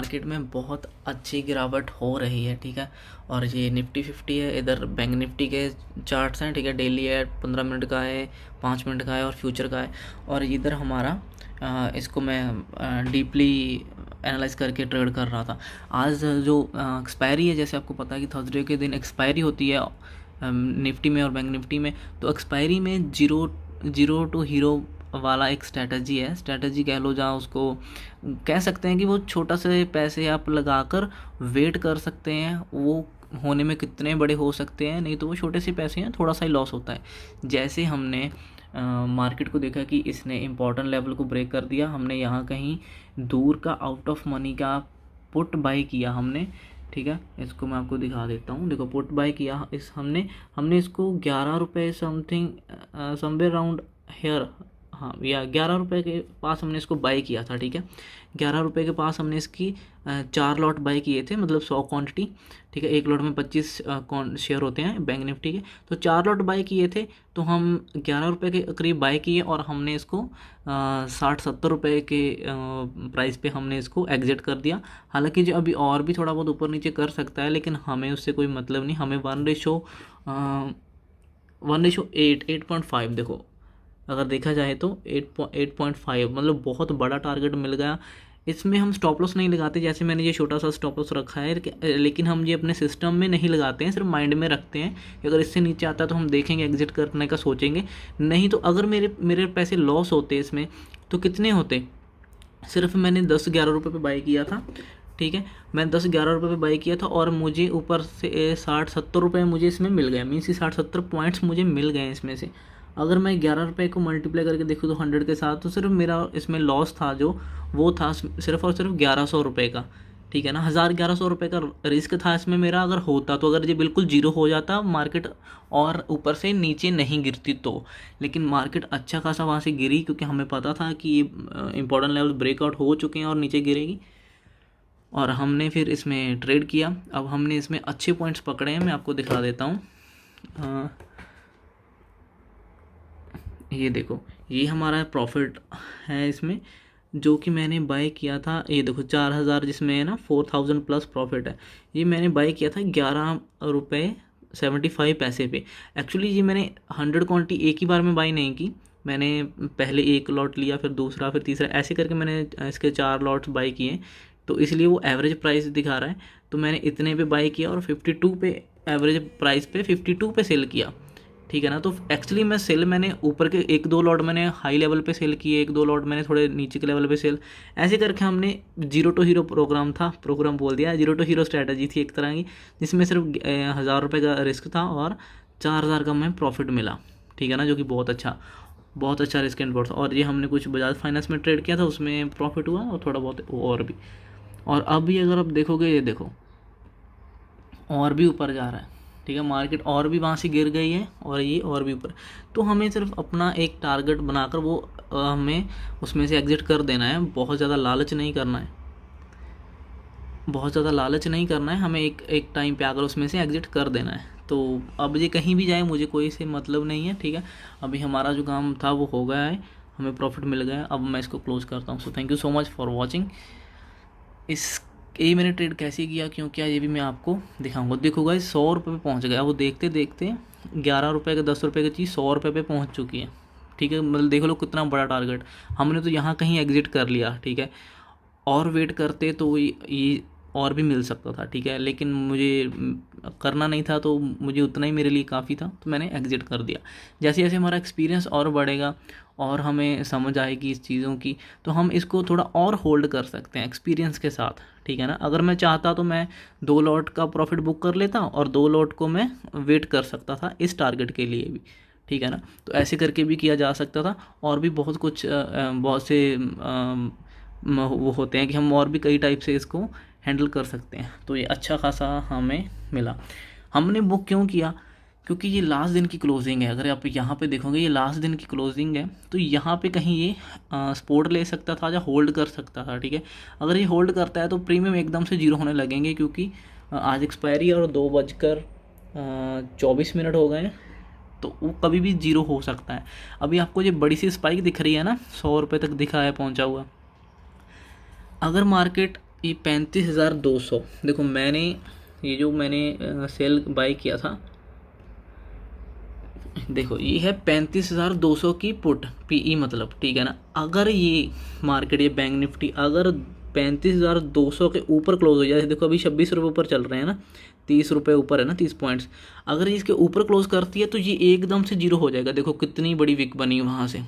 Market में बहुत अच्छी गिरावट हो रही है, ठीक है। और ये निफ्टी 50 है, इधर बैंक निफ्टी के चार्ट्स हैं, ठीक है। डेली है, 15 मिनट का है, 5 मिनट का है और फ्यूचर का है। और इधर हमारा इसको मैं डीपली एनालाइज करके ट्रेड कर रहा था। आज जो एक्सपायरी है, जैसे आपको पता है कि थर्सडे के दिन एक्सपायरी होती है निफ्टी में और बैंक निफ्टी में। तो एक्सपायरी में जीरो टू हीरो वाला एक स्ट्रैटेजी है, स्ट्रैटेजी कह लो, जहाँ उसको कह सकते हैं कि वो छोटा से पैसे आप लगाकर वेट कर सकते हैं। वो होने में कितने बड़े हो सकते हैं, नहीं तो वो छोटे से पैसे हैं, थोड़ा सा ही लॉस होता है। जैसे हमने मार्केट को देखा कि इसने इम्पॉर्टेंट लेवल को ब्रेक कर दिया, हमने यहाँ कहीं दूर का आउट ऑफ मनी का पुट बाई किया हमने, ठीक है। इसको मैं आपको दिखा देता हूँ। देखो, पुट बाई किया इस हमने इसको 11 रुपये समथिंग समवेयर राउंड हेयर, हाँ, या 11 रुपये के पास हमने इसको बाई किया था, ठीक है। 11 रुपये के पास हमने इसकी 4 लॉट बाई किए थे, मतलब 100 क्वांटिटी, ठीक है। एक लॉट में 25 शेयर होते हैं बैंक निफ्टी के, तो 4 लॉट बाई किए थे। तो हम 11 रुपये के करीब बाई किए और हमने इसको 60-70 रुपये के प्राइस पे हमने इसको एग्जिट कर दिया। हालांकि जो अभी और भी थोड़ा बहुत ऊपर नीचे कर सकता है, लेकिन हमें उससे कोई मतलब नहीं। हमें 1:8.5, देखो अगर देखा जाए तो 8.5, मतलब बहुत बड़ा टारगेट मिल गया। इसमें हम स्टॉप लॉस नहीं लगाते, जैसे मैंने ये छोटा सा स्टॉप लॉस रखा है, लेकिन हम ये अपने सिस्टम में नहीं लगाते हैं, सिर्फ माइंड में रखते हैं कि अगर इससे नीचे आता है तो हम देखेंगे, एग्जिट करने का सोचेंगे। नहीं तो अगर मेरे पैसे लॉस होते इसमें तो कितने होते, सिर्फ मैंने 10-11 रुपये पे बाई किया था, ठीक है। मैं 10-11 रुपये पे बाई किया था और मुझे ऊपर से 60-70 रुपये मुझे इसमें मिल गए, मीन्स 60-70 पॉइंट्स मुझे मिल गए इसमें से। अगर मैं 11 रुपये को मल्टीप्लाई करके देखूँ तो 100 के साथ, तो सिर्फ मेरा इसमें लॉस था जो वो था सिर्फ और सिर्फ 1100 रुपये का, ठीक है ना। 1100 रुपये का रिस्क था इसमें मेरा। अगर होता तो, अगर ये बिल्कुल जीरो हो जाता मार्केट और ऊपर से नीचे नहीं गिरती तो, लेकिन मार्केट अच्छा खासा वहाँ से गिरी, क्योंकि हमें पता था कि ये इंपॉर्टेंट लेवल ब्रेकआउट हो चुके हैं और नीचे गिरेगी। और हमने फिर इसमें ट्रेड किया। अब हमने इसमें अच्छे पॉइंट्स पकड़े हैं, मैं आपको दिखा देता हूँ। ये देखो, ये हमारा प्रॉफिट है इसमें, जो कि मैंने बाय किया था। ये देखो 4000 जिसमें है ना, 4000 प्लस प्रॉफिट है। ये मैंने बाय किया था 11 रुपये 75 पैसे पे। एक्चुअली ये मैंने 100 क्वांटिटी एक ही बार में बाय नहीं की, मैंने पहले एक लॉट लिया, फिर दूसरा, फिर तीसरा, ऐसे करके मैंने इसके 4 लॉट्स बाय किए। तो इसलिए वो एवरेज प्राइस दिखा रहा है। तो मैंने इतने पे बाय किया और 52 पे एवरेज प्राइस पे 52 पे सेल किया, ठीक है ना। तो एक्चुअली मैंने ऊपर के 1-2 लॉट मैंने हाई लेवल पे सेल किए, 1-2 लॉट मैंने थोड़े नीचे के लेवल पे सेल, ऐसे करके हमने जीरो टू हीरो प्रोग्राम बोल दिया, जीरो टू हीरो स्ट्रैटेजी थी एक तरह की, जिसमें सिर्फ 1000 रुपये का रिस्क था और 4000 का हमें प्रॉफिट मिला, ठीक है ना, जो कि बहुत अच्छा रिस्क एंड था। और ये हमने कुछ बजाज फाइनेंस में ट्रेड किया था, उसमें प्रॉफिट हुआ और थोड़ा बहुत और भी। और अभी अगर आप देखोगे, ये देखो और भी ऊपर जा रहा है, ठीक है। मार्केट और भी वहाँ से गिर गई है और ये और भी ऊपर। तो हमें सिर्फ अपना एक टारगेट बनाकर वो हमें उसमें से एग्जिट कर देना है। बहुत ज़्यादा लालच नहीं करना है, हमें एक टाइम पे आकर उसमें से एग्जिट कर देना है। तो अब ये कहीं भी जाए मुझे कोई से मतलब नहीं है, ठीक है। अभी हमारा जो काम था वो हो गया है, हमें प्रॉफिट मिल गया है। अब मैं इसको क्लोज करता हूँ। सो thank you so much for watching. ये मैंने ट्रेड कैसे किया, क्यों किया, ये भी मैं आपको दिखाऊंगा। देखो गाइस, 100 रुपये पे पहुँच गया। वो देखते देखते 11 रुपये का 10 रुपये की चीज़ 100 रुपये पे पहुँच चुकी है, ठीक है। मतलब देख लो कितना बड़ा टारगेट। हमने तो यहाँ कहीं एग्जिट कर लिया, ठीक है। और वेट करते तो ये और भी मिल सकता था, ठीक है, लेकिन मुझे करना नहीं था, तो मुझे उतना ही मेरे लिए काफ़ी था, तो मैंने एग्जिट कर दिया। जैसे जैसे हमारा एक्सपीरियंस और बढ़ेगा और हमें समझ आएगी इस चीज़ों की, तो हम इसको थोड़ा और होल्ड कर सकते हैं एक्सपीरियंस के साथ, ठीक है ना। अगर मैं चाहता तो मैं 2 लॉट का प्रॉफिट बुक कर लेता और 2 लॉट को मैं वेट कर सकता था इस टारगेट के लिए भी, ठीक है ना। तो ऐसे करके भी किया जा सकता था। और भी बहुत कुछ बहुत से वो होते हैं कि हम और भी कई टाइप से इसको हैंडल कर सकते हैं। तो ये अच्छा खासा हमें मिला। हमने बुक क्यों किया, क्योंकि ये लास्ट दिन की क्लोजिंग है। अगर आप यहाँ पे देखोगे, ये लास्ट दिन की क्लोजिंग है, तो यहाँ पे कहीं ये सपोर्ट ले सकता था या होल्ड कर सकता था, ठीक है। अगर ये होल्ड करता है तो प्रीमियम एकदम से जीरो होने लगेंगे, क्योंकि आज एक्सपायरी और 2:24 हो गए हैं, तो वो कभी भी जीरो हो सकता है। अभी आपको ये बड़ी सी स्पाइक दिख रही है ना, 100 रुपये तक दिखा है पहुँचा हुआ। अगर मार्केट ये 35,200, देखो मैंने ये जो मैंने सेल बाय किया था, देखो ये है 35,200 की पुट, पीई मतलब, ठीक है ना। अगर ये मार्केट, ये बैंक निफ्टी अगर 35,200 के ऊपर क्लोज हो जाए, देखो अभी 26 रुपये ऊपर चल रहे हैं ना, 30 रुपये ऊपर है ना, 30 पॉइंट्स, अगर इसके ऊपर क्लोज करती है तो ये एकदम से जीरो हो जाएगा। देखो कितनी बड़ी विक बनी वहाँ से,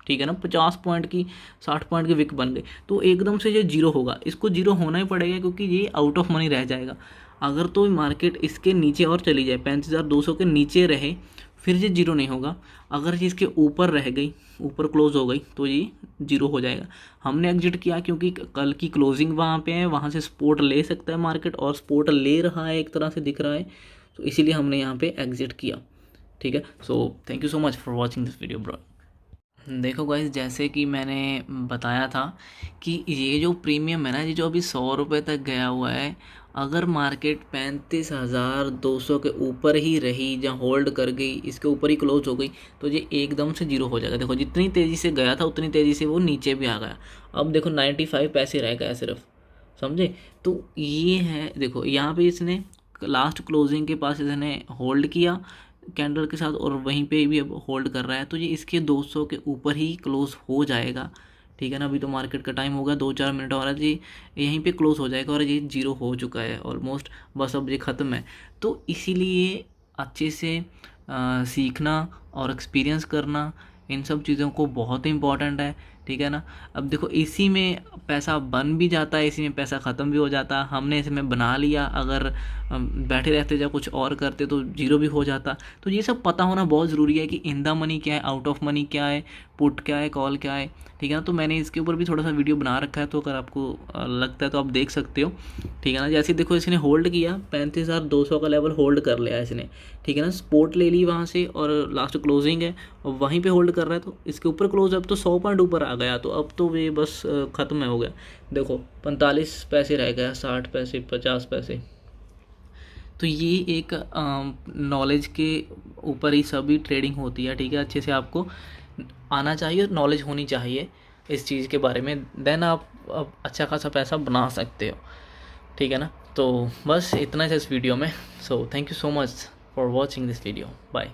ठीक है ना, 50 पॉइंट की, 60 पॉइंट की विक बन गई, तो एकदम से ये जीरो होगा। इसको जीरो होना ही पड़ेगा क्योंकि ये आउट ऑफ मनी रह जाएगा। अगर तो मार्केट इसके नीचे और चली जाए, 35,200 के नीचे रहे, फिर ये जीरो नहीं होगा। अगर ये इसके ऊपर रह गई, ऊपर क्लोज हो गई, तो ये जीरो हो जाएगा। हमने एग्जिट किया क्योंकि कल की क्लोजिंग वहाँ पे है, वहाँ से सपोर्ट ले सकता है मार्केट, और सपोर्ट ले रहा है, एक तरह से दिख रहा है, तो इसीलिए हमने यहाँ पे एग्जिट किया, ठीक है। सो thank you so much for watching this video bro. देखो गाइस, जैसे कि मैंने बताया था कि ये जो प्रीमियम है ना, ये जो अभी 100 रुपये तक गया हुआ है, अगर मार्केट 35,200 के ऊपर ही रही, जहाँ होल्ड कर गई, इसके ऊपर ही क्लोज हो गई, तो ये एकदम से जीरो हो जाएगा। देखो जितनी तेज़ी से गया था उतनी तेज़ी से वो नीचे भी आ गया। अब देखो 95 पैसे रह गया सिर्फ, समझे। तो ये है, देखो यहाँ पे इसने लास्ट क्लोजिंग के पास इसने होल्ड किया कैंडल के साथ, और वहीं पे भी अब होल्ड कर रहा है, तो ये इसके 200 के ऊपर ही क्लोज हो जाएगा, ठीक है ना। अभी तो मार्केट का टाइम होगा 2-4 मिनट और जी यहीं पे क्लोज हो जाएगा, और ये जीरो हो चुका है ऑलमोस्ट, बस अब ये ख़त्म है। तो इसीलिए अच्छे से सीखना और एक्सपीरियंस करना, इन सब चीज़ों को बहुत ही इम्पॉर्टेंट है, ठीक है ना। अब देखो इसी में पैसा बन भी जाता है, इसी में पैसा ख़त्म भी हो जाता है। हमने इसमें बना लिया, अगर बैठे रहते या कुछ और करते तो जीरो भी हो जाता। तो ये सब पता होना बहुत ज़रूरी है कि इन द मनी क्या है, आउट ऑफ मनी क्या है, पुट क्या है, कॉल क्या है, ठीक है ना। तो मैंने इसके ऊपर भी थोड़ा सा वीडियो बना रखा है, तो अगर आपको लगता है तो आप देख सकते हो, ठीक है ना। जैसे देखो इसने होल्ड किया, 35,200 का लेवल होल्ड कर लिया इसने, ठीक है ना। सपोर्ट ले ली वहाँ से, और लास्ट क्लोजिंग है और वहीं पे होल्ड कर रहा है, तो इसके ऊपर क्लोज, अब तो 100 पॉइंट ऊपर आ गया, तो अब तो ये बस ख़त्म हो गया। देखो 45 पैसे रह गया, 60 पैसे, 50 पैसे। तो ये एक नॉलेज के ऊपर ही सभी ट्रेडिंग होती है, ठीक है। अच्छे से आपको आना चाहिए, नॉलेज होनी चाहिए इस चीज़ के बारे में, देन आप अच्छा खासा पैसा बना सकते हो, ठीक है ना। तो बस इतना ही था इस वीडियो में। So thank you so much for watching this video, bye.